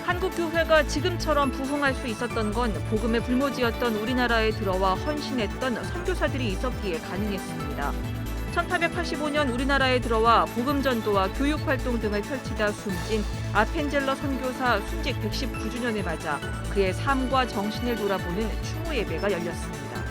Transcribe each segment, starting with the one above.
한국교회가 지금처럼 부흥할 수 있었던 건 복음의 불모지였던 우리나라에 들어와 헌신했던 선교사들이 있었기에 가능했습니다. 1885년 우리나라에 들어와 복음 전도와 교육 활동 등을 펼치다 숨진 아펜젤러 선교사 순직 119주년을 맞아 그의 삶과 정신을 돌아보는 추모 예배가 열렸습니다.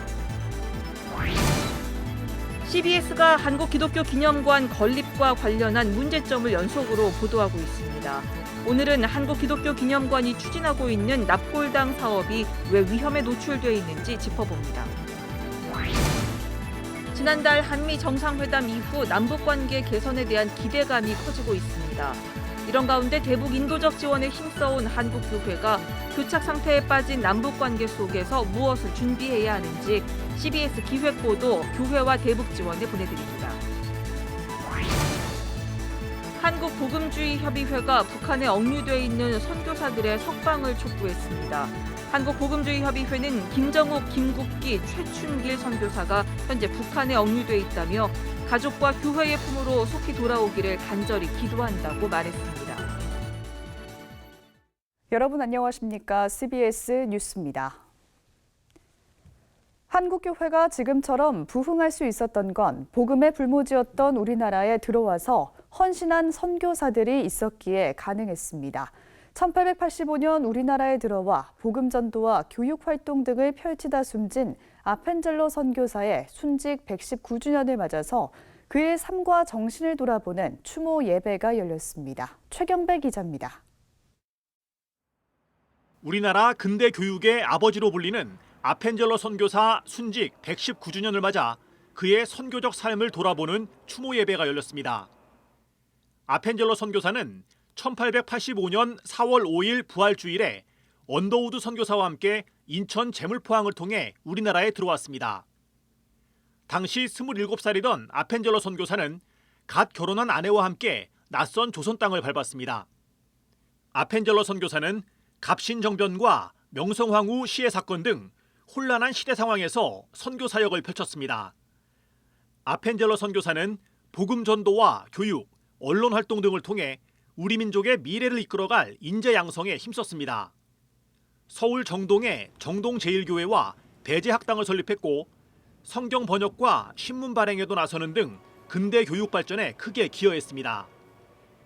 CBS가 한국기독교기념관 건립과 관련한 문제점을 연속으로 보도하고 있습니다. 오늘은 한국기독교기념관이 추진하고 있는 납골당 사업이 왜 위험에 노출돼 있는지 짚어봅니다. 지난달 한미 정상회담 이후 남북관계 개선에 대한 기대감이 커지고 있습니다. 이런 가운데 대북 인도적 지원에 힘써온 한국교회가 교착 상태에 빠진 남북관계 속에서 무엇을 준비해야 하는지 CBS 기획보도 교회와 대북 지원에 보내드립니다. 한국복음주의협의회가 북한에 억류돼 있는 선교사들의 석방을 촉구했습니다. 한국복음주의협의회는 김정욱, 김국기, 최춘길 선교사가 현재 북한에 억류돼 있다며 가족과 교회의 품으로 속히 돌아오기를 간절히 기도한다고 말했습니다. 여러분 안녕하십니까? CBS 뉴스입니다. 한국교회가 지금처럼 부흥할 수 있었던 건 복음의 불모지였던 우리나라에 들어와서 헌신한 선교사들이 있었기에 가능했습니다. 1885년 우리나라에 들어와 복음 전도와 교육 활동 등을 펼치다 숨진 아펜젤러 선교사의 순직 119주년을 맞아서 그의 삶과 정신을 돌아보는 추모 예배가 열렸습니다. 최경배 기자입니다. 우리나라 근대 교육의 아버지로 불리는 아펜젤러 선교사 순직 119주년을 맞아 그의 선교적 삶을 돌아보는 추모 예배가 열렸습니다. 아펜젤러 선교사는 1885년 4월 5일 부활주일에 언더우드 선교사와 함께 인천 제물포항을 통해 우리나라에 들어왔습니다. 당시 27살이던 아펜젤러 선교사는 갓 결혼한 아내와 함께 낯선 조선 땅을 밟았습니다. 아펜젤러 선교사는 갑신정변과 명성황후 시해 사건 등 혼란한 시대 상황에서 선교 사역을 펼쳤습니다. 아펜젤러 선교사는 복음 전도와 교육, 언론 활동 등을 통해 우리 민족의 미래를 이끌어갈 인재 양성에 힘썼습니다. 서울 정동에 정동제일교회와 대제학당을 설립했고 성경 번역과 신문 발행에도 나서는 등 근대 교육 발전에 크게 기여했습니다.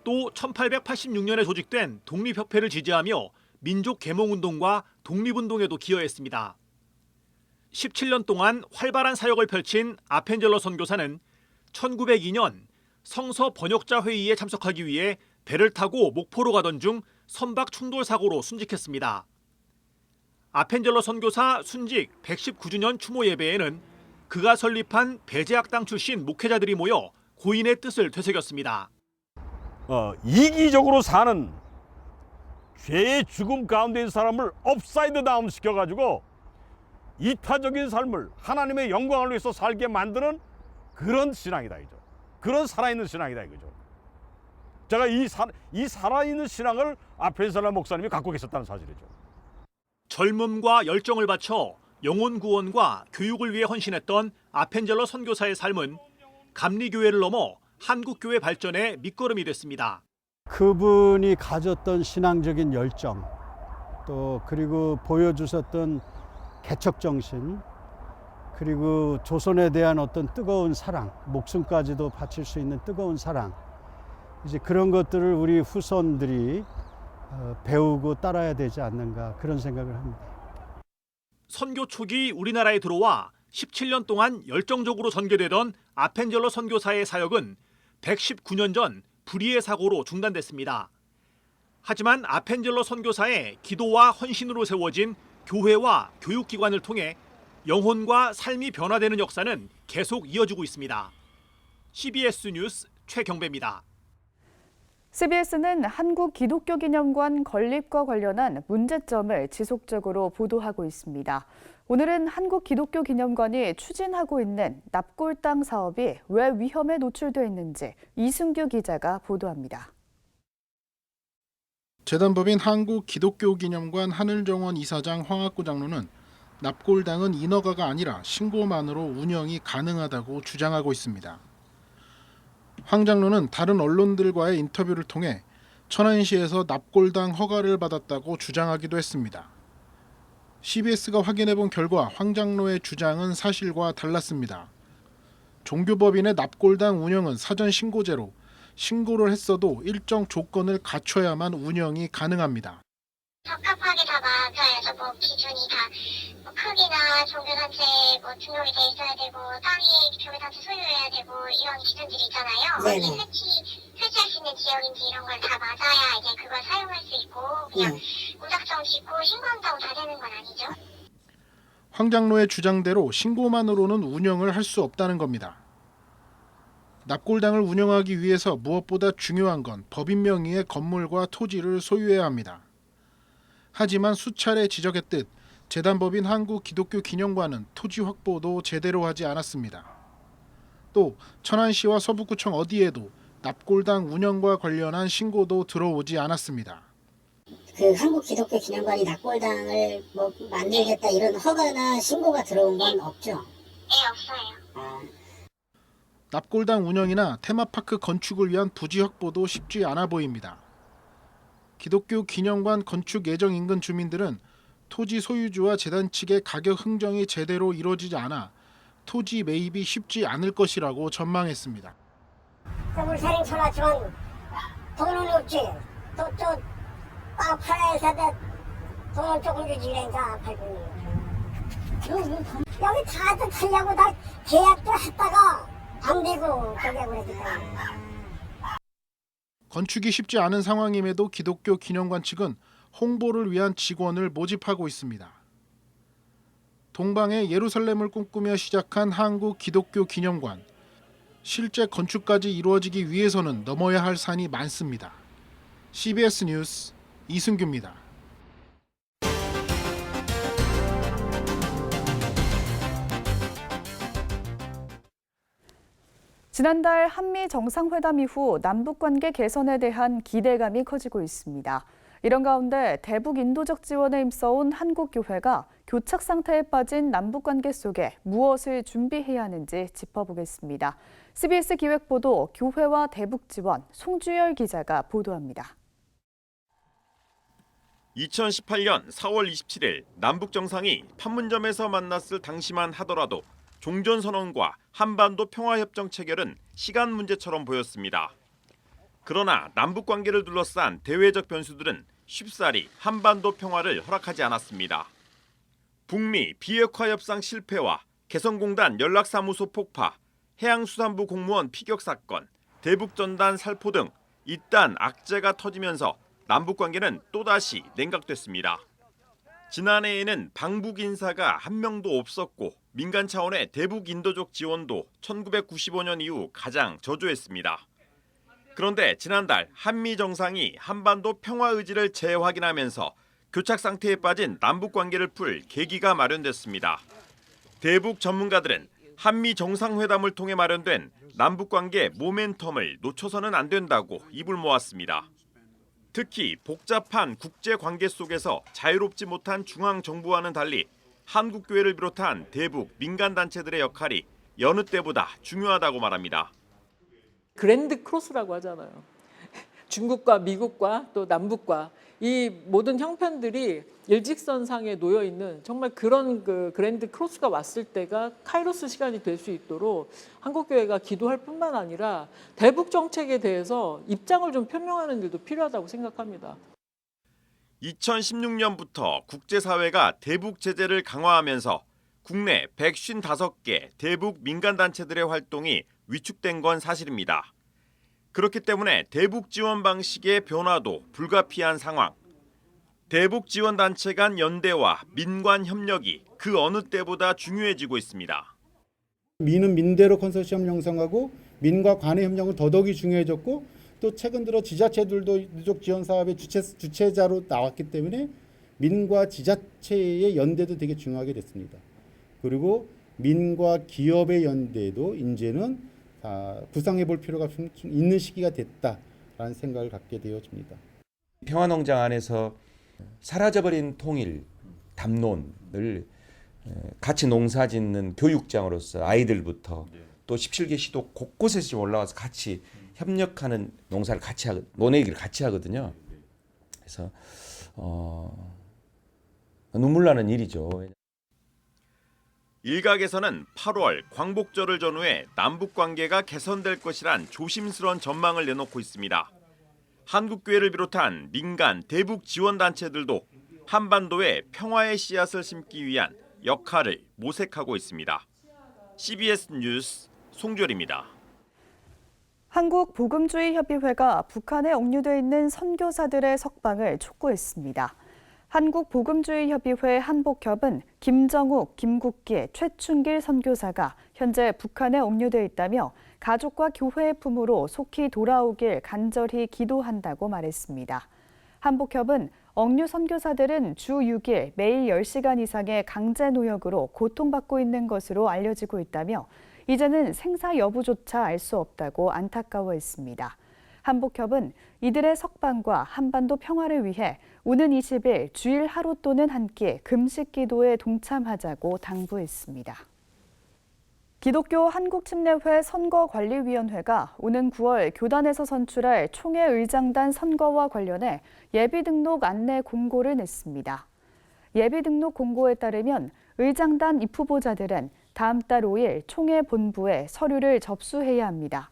또 1886년에 조직된 독립협회를 지지하며 민족 계몽운동과 독립운동에도 기여했습니다. 17년 동안 활발한 사역을 펼친 아펜젤러 선교사는 1902년 성서 번역자 회의에 참석하기 위해 배를 타고 목포로 가던 중 선박 충돌 사고로 순직했습니다. 아펜젤러 선교사 순직 119주년 추모 예배에는 그가 설립한 배제학당 출신 목회자들이 모여 고인의 뜻을 되새겼습니다. 이기적으로 사는 죄의 죽음 가운데 있는 사람을 업사이드 다운 시켜가지고 이타적인 삶을 하나님의 영광을 위해서 살게 만드는 그런 신앙이다 이죠. 그런 살아있는 신앙이다 이거죠. 제가 이 살아있는 신앙을 아펜젤러 목사님이 갖고 계셨다는 사실이죠. 젊음과 열정을 바쳐 영혼 구원과 교육을 위해 헌신했던 아펜젤러 선교사의 삶은 감리교회를 넘어 한국교회 발전의 밑거름이 됐습니다. 그분이 가졌던 신앙적인 열정, 또 그리고 보여주셨던 개척정신, 그리고 조선에 대한 어떤 뜨거운 사랑, 목숨까지도 바칠 수 있는 뜨거운 사랑, 이제 그런 것들을 우리 후손들이 배우고 따라야 되지 않는가 그런 생각을 합니다. 선교 초기 우리나라에 들어와 17년 동안 열정적으로 전개되던 아펜젤러 선교사의 사역은 119년 전 불의의 사고로 중단됐습니다. 하지만 아펜젤러 선교사의 기도와 헌신으로 세워진 교회와 교육기관을 통해 영혼과 삶이 변화되는 역사는 계속 이어지고 있습니다. CBS 뉴스 최경배입니다. CBS는 한국기독교기념관 건립과 관련한 문제점을 지속적으로 보도하고 있습니다. 오늘은 한국기독교기념관이 추진하고 있는 납골당 사업이 왜 위험에 노출되어 있는지 이승규 기자가 보도합니다. 재단법인 한국기독교기념관 하늘정원 이사장 황학구 장로는 납골당은 인허가가 아니라 신고만으로 운영이 가능하다고 주장하고 있습니다. 황 장로는 다른 언론들과의 인터뷰를 통해 천안시에서 납골당 허가를 받았다고 주장하기도 했습니다. CBS가 확인해본 결과 황 장로의 주장은 사실과 달랐습니다. 종교법인의 납골당 운영은 사전 신고제로 신고를 했어도 일정 조건을 갖춰야만 운영이 가능합니다. 적합하게 다 맞아야죠. 뭐 기준이 다 뭐 크기나 종교단체 뭐 등록이 돼 있어야 되고 땅이 교회단체 소유해야 되고 이런 기준들이 있잖아요. 네네. 설치할 수 있는 지역인지 이런 걸 다 맞아야 이제 그걸 사용할 수 있고 그냥 무작정 짓고 신고한다고 다 되는 건 아니죠. 황 장로의 주장대로 신고만으로는 운영을 할 수 없다는 겁니다. 납골당을 운영하기 위해서 무엇보다 중요한 건 법인 명의의 건물과 토지를 소유해야 합니다. 하지만 수차례 지적했듯 재단법인 한국기독교기념관은 토지 확보도 제대로 하지 않았습니다. 또 천안시와 서북구청 어디에도 납골당 운영과 관련한 신고도 들어오지 않았습니다. 그 한국기독교기념관이 납골당을 뭐 만들겠다 이런 허가나 신고가 들어온 건 없죠? 네, 없어요. 납골당 운영이나 테마파크 건축을 위한 부지 확보도 쉽지 않아 보입니다. 기독교 기념관 건축 예정 인근 주민들은 토지 소유주와 재단 측의 가격 흥정이 제대로 이루어지지 않아 토지 매입이 쉽지 않을 것이라고 전망했습니다. 우리 사령 쳐놨지만 돈은 없지. 또저 파에서 돈은 조금 주지 그러니까 팔고 여기 다 타려고 다 계약도 했다가 안 되고 저기 그러니까. 건축이 쉽지 않은 상황임에도 기독교 기념관 측은 홍보를 위한 직원을 모집하고 있습니다. 동방의 예루살렘을 꿈꾸며 시작한 한국 기독교 기념관. 실제 건축까지 이루어지기 위해서는 넘어야 할 산이 많습니다. CBS 뉴스 이승규입니다. 지난달 한미 정상회담 이후 남북관계 개선에 대한 기대감이 커지고 있습니다. 이런 가운데 대북 인도적 지원에 힘써온 한국교회가 교착 상태에 빠진 남북관계 속에 무엇을 준비해야 하는지 짚어보겠습니다. CBS 기획보도 교회와 대북 지원 송주열 기자가 보도합니다. 2018년 4월 27일 남북 정상이 판문점에서 만났을 당시만 하더라도 종전선언과 한반도 평화협정 체결은 시간 문제처럼 보였습니다. 그러나 남북 관계를 둘러싼 대외적 변수들은 쉽사리 한반도 평화를 허락하지 않았습니다. 북미 비핵화 협상 실패와 개성공단 연락사무소 폭파, 해양수산부 공무원 피격 사건, 대북전단 살포 등 잇단 악재가 터지면서 남북 관계는 또다시 냉각됐습니다. 지난해에는 방북 인사가 한 명도 없었고 민간 차원의 대북 인도적 지원도 1995년 이후 가장 저조했습니다. 그런데 지난달 한미 정상이 한반도 평화 의지를 재확인하면서 교착 상태에 빠진 남북 관계를 풀 계기가 마련됐습니다. 대북 전문가들은 한미 정상회담을 통해 마련된 남북 관계 모멘텀을 놓쳐서는 안 된다고 입을 모았습니다. 특히 복잡한 국제 관계 속에서 자유롭지 못한 중앙 정부와는 달리 한국 교회를 비롯한 대북 민간 단체들의 역할이 여느 때보다 중요하다고 말합니다. 그랜드 크로스라고 하잖아요. 중국과 미국과 또 남북과 이 모든 형편들이 일직선상에 놓여 있는 정말 그런 그랜드 크로스가 왔을 때가 카이로스 시간이 될 수 있도록 한국교회가 기도할 뿐만 아니라 대북 정책에 대해서 입장을 좀 표명하는 일도 필요하다고 생각합니다. 2016년부터 국제사회가 대북 제재를 강화하면서 국내 155개 대북 민간단체들의 활동이 위축된 건 사실입니다. 그렇기 때문에 대북 지원 방식의 변화도 불가피한 상황. 대북 지원 단체 간 연대와 민관 협력이 그 어느 때보다 중요해지고 있습니다. 미는 민대로 컨소시엄 형성하고 민과 관의 협력은 더더욱이 중요해졌고 또 최근 들어 지자체들도 인도적 지원 사업의 주체자로 나왔기 때문에 민과 지자체의 연대도 되게 중요하게 됐습니다. 그리고 민과 기업의 연대도 이제는 구상해 볼 필요가 좀 있는 시기가 됐다라는 생각을 갖게 되어집니다. 평화농장 안에서 사라져버린 통일, 담론을 같이 농사짓는 교육장으로서 아이들부터 또 17개 시도 곳곳에서 올라와서 같이 협력하는 농사를 논애기를 같이 하거든요. 그래서 눈물 나는 일이죠. 일각에서는 8월 광복절을 전후해 남북 관계가 개선될 것이란 조심스러운 전망을 내놓고 있습니다. 한국교회를 비롯한 민간 대북 지원 단체들도 한반도에 평화의 씨앗을 심기 위한 역할을 모색하고 있습니다. CBS 뉴스 송졸입니다. 한국복음주의협의회가 북한에 억류돼 있는 선교사들의 석방을 촉구했습니다. 한국복음주의협의회 한복협은 김정욱, 김국기, 최춘길 선교사가 현재 북한에 억류돼 있다며 가족과 교회의 품으로 속히 돌아오길 간절히 기도한다고 말했습니다. 한복협은 억류 선교사들은 주 6일 매일 10시간 이상의 강제 노역으로 고통받고 있는 것으로 알려지고 있다며 이제는 생사 여부조차 알 수 없다고 안타까워했습니다. 한복협은 이들의 석방과 한반도 평화를 위해 오는 20일 주일 하루 또는 한 끼 금식 기도에 동참하자고 당부했습니다. 기독교 한국침례회 선거관리위원회가 오는 9월 교단에서 선출할 총회 의장단 선거와 관련해 예비등록 안내 공고를 냈습니다. 예비등록 공고에 따르면 의장단 입후보자들은 다음 달 5일 총회 본부에 서류를 접수해야 합니다.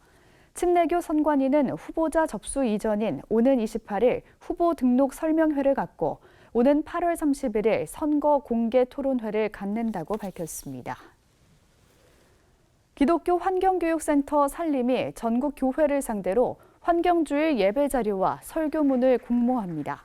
침례교 선관위는 후보자 접수 이전인 오는 28일 후보 등록 설명회를 갖고 오는 8월 31일 선거 공개 토론회를 갖는다고 밝혔습니다. 기독교 환경교육센터 산림이 전국 교회를 상대로 환경주의 예배 자료와 설교문을 공모합니다.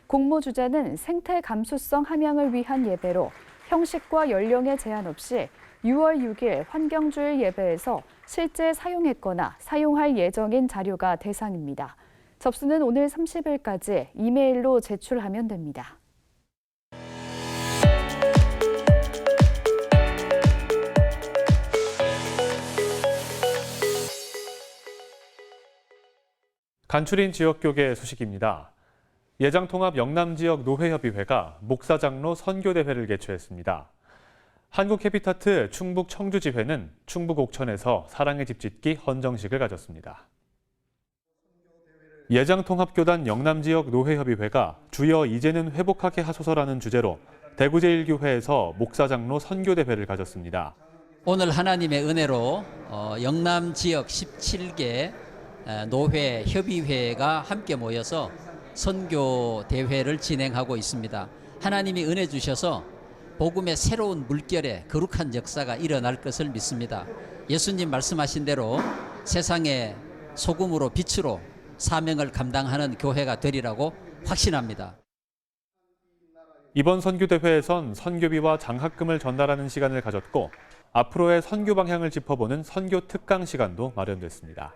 공모 주제는 생태 감수성 함양을 위한 예배로 형식과 연령에 제한 없이 6월 6일 환경주의 예배에서 실제 사용했거나 사용할 예정인 자료가 대상입니다. 접수는 오늘 30일까지 이메일로 제출하면 됩니다. 간추린 지역교계 소식입니다. 예장통합 영남지역 노회협의회가 목사장로 선교대회를 개최했습니다. 한국해피타트 충북 청주지회는 충북 옥천에서 사랑의 집 짓기 헌정식을 가졌습니다. 예장통합교단 영남지역 노회협의회가 주여 이제는 회복하게 하소서라는 주제로 대구제일교회에서 목사장로 선교대회를 가졌습니다. 오늘 하나님의 은혜로 영남지역 17개 노회 협의회가 함께 모여서 선교대회를 진행하고 있습니다. 하나님이 은혜 주셔서 복음의 새로운 물결에 거룩한 역사가 일어날 것을 믿습니다. 예수님 말씀하신 대로 세상의 소금으로 빛으로 사명을 감당하는 교회가 되리라고 확신합니다. 이번 선교대회에선 선교비와 장학금을 전달하는 시간을 가졌고 앞으로의 선교 방향을 짚어보는 선교 특강 시간도 마련됐습니다.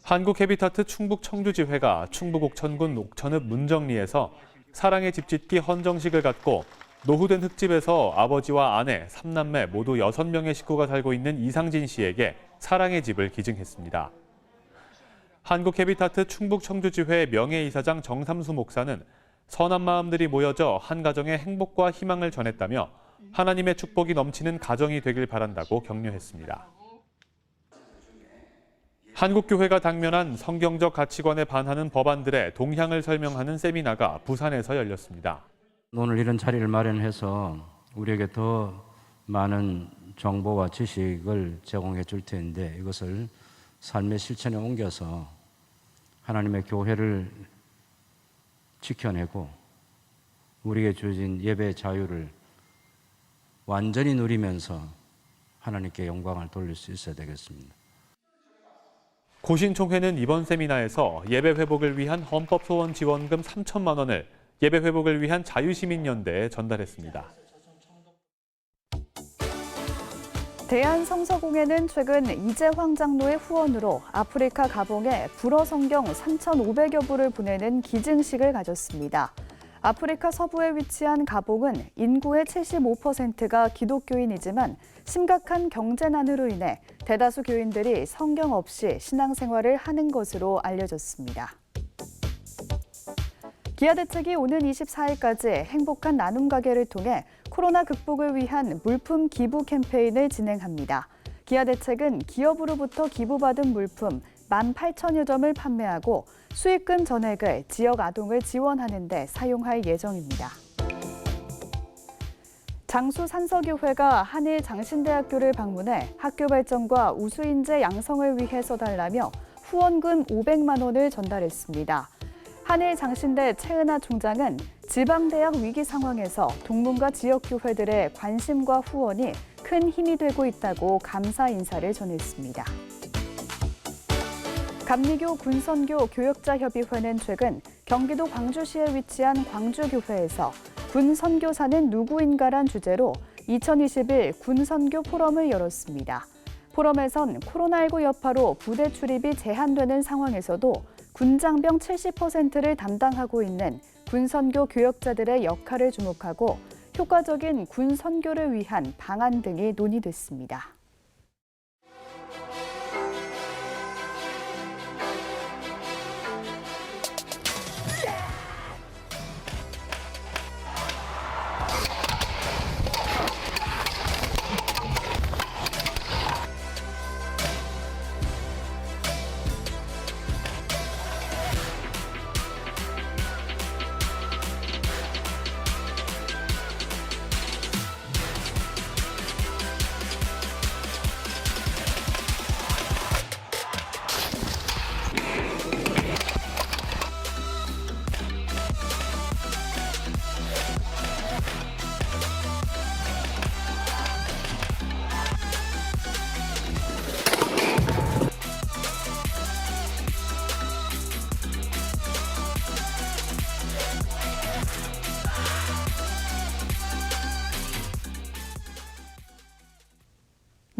한국해피타트 충북 청주지회가 충북 옥천군 옥천읍 문정리에서 사랑의 집 짓기 헌정식을 갖고 노후된 흙집에서 아버지와 아내, 3남매 모두 6명의 식구가 살고 있는 이상진 씨에게 사랑의 집을 기증했습니다. 한국해피타트 충북 청주지회 명예이사장 정삼수 목사는 선한 마음들이 모여져 한 가정의 행복과 희망을 전했다며 하나님의 축복이 넘치는 가정이 되길 바란다고 격려했습니다. 한국교회가 당면한 성경적 가치관에 반하는 법안들의 동향을 설명하는 세미나가 부산에서 열렸습니다. 오늘 이런 자리를 마련해서 우리에게 더 많은 정보와 지식을 제공해 줄 텐데 이것을 삶의 실천에 옮겨서 하나님의 교회를 지켜내고 우리에게 주어진 예배 자유를 완전히 누리면서 하나님께 영광을 돌릴 수 있어야 되겠습니다. 고신총회는 이번 세미나에서 예배 회복을 위한 헌법소원 지원금 3천만 원을 예배 회복을 위한 자유시민연대에 전달했습니다. 대한성서공회는 최근 이재황 장로의 후원으로 아프리카 가봉에 불어 성경 3,500여 부를 보내는 기증식을 가졌습니다. 아프리카 서부에 위치한 가봉은 인구의 75%가 기독교인이지만 심각한 경제난으로 인해 대다수 교인들이 성경 없이 신앙생활을 하는 것으로 알려졌습니다. 기아대책이 오는 24일까지 행복한 나눔 가게를 통해 코로나 극복을 위한 물품 기부 캠페인을 진행합니다. 기아대책은 기업으로부터 기부받은 물품 18,000여 점을 판매하고 수익금 전액을 지역 아동을 지원하는 데 사용할 예정입니다. 장수 산서교회가 한일 장신대학교를 방문해 학교 발전과 우수인재 양성을 위해 써달라며 후원금 500만 원을 전달했습니다. 한일 장신대 최은하 총장은 지방대학 위기 상황에서 동문과 지역교회들의 관심과 후원이 큰 힘이 되고 있다고 감사 인사를 전했습니다. 감리교 군선교 교역자협의회는 최근 경기도 광주시에 위치한 광주교회에서 군선교사는 누구인가란 주제로 2021 군선교 포럼을 열었습니다. 포럼에선 코로나19 여파로 부대 출입이 제한되는 상황에서도 군장병 70%를 담당하고 있는 군선교 교역자들의 역할을 주목하고 효과적인 군선교를 위한 방안 등이 논의됐습니다.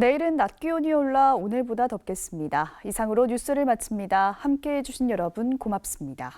내일은 낮 기온이 올라 오늘보다 덥겠습니다. 이상으로 뉴스를 마칩니다. 함께해 주신 여러분 고맙습니다.